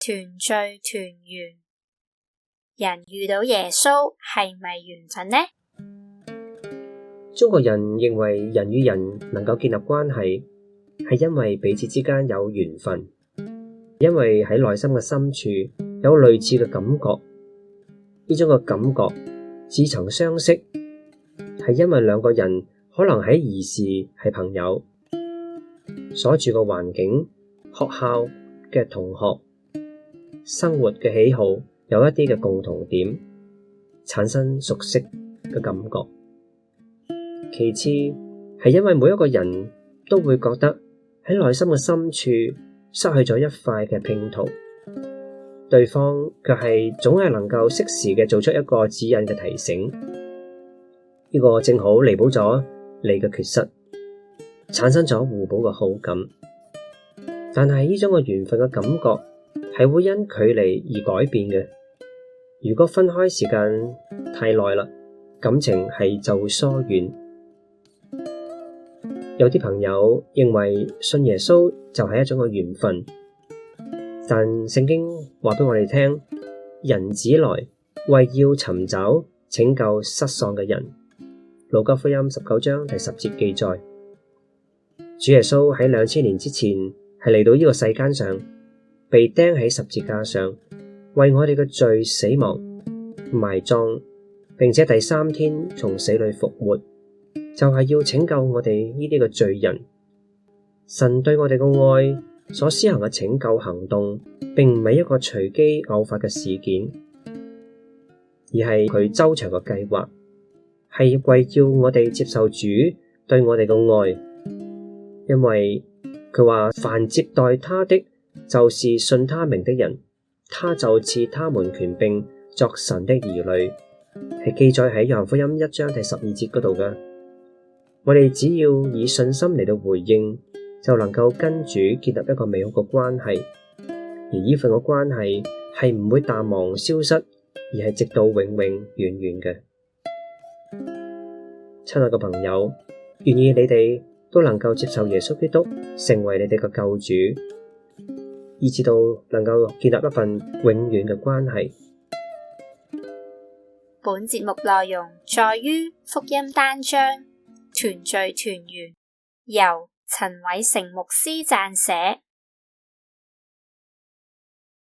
團聚團圓，人遇到耶穌係咪緣分呢？中國人認為人與人能夠建立關係，係因為彼此之間有緣分，因為喺內心嘅深處有類似嘅感覺。呢種嘅感覺似曾相識，係因為兩個人可能喺兒時係朋友，所住嘅環境、學校嘅同學、生活嘅喜好有一啲嘅共同點，產生熟悉嘅感覺。其次係因為每一個人都會覺得喺內心嘅深處失去咗一塊嘅拼圖，對方卻係總係能夠適時嘅做出一個指引嘅提醒，呢個正好彌補咗你嘅缺失，產生咗互補嘅好感。但係呢種嘅緣分嘅感覺係會因距離而改變嘅。如果分開時間太耐啦，感情係就會疏遠。有啲朋友認為信耶穌就係一種嘅緣分，但聖經話俾我哋聽，人子來為要尋找拯救失喪嘅人。路加福音19章第10節記載，主耶穌喺2000年之前係嚟到呢個世間上，被釘喺十字架上，為我哋嘅罪死亡、埋葬，並且第3天從死裏復活，就係要拯救我哋呢啲嘅罪人。神對我哋嘅愛所施行嘅拯救行動，並唔係一個隨機偶發嘅事件，而係佢周詳嘅計劃，係為叫我哋接受主對我哋嘅愛。因為佢話，凡接待他的，就是信他名的人，他就賜他們權柄作神的兒女，係記載喺約翰福音1章第12節嗰度嘅。我哋只要以信心嚟到回應，就能夠跟主建立一個美好嘅關係，而呢份嘅關係係唔會淡忘消失，而係直到永永遠遠嘅。親愛嘅朋友，願意你哋都能夠接受耶穌基督成為你哋嘅救主，以至到能夠建立一份永遠嘅關係。本節目內容在於福音單章團聚團圓，由陳偉成牧師撰寫。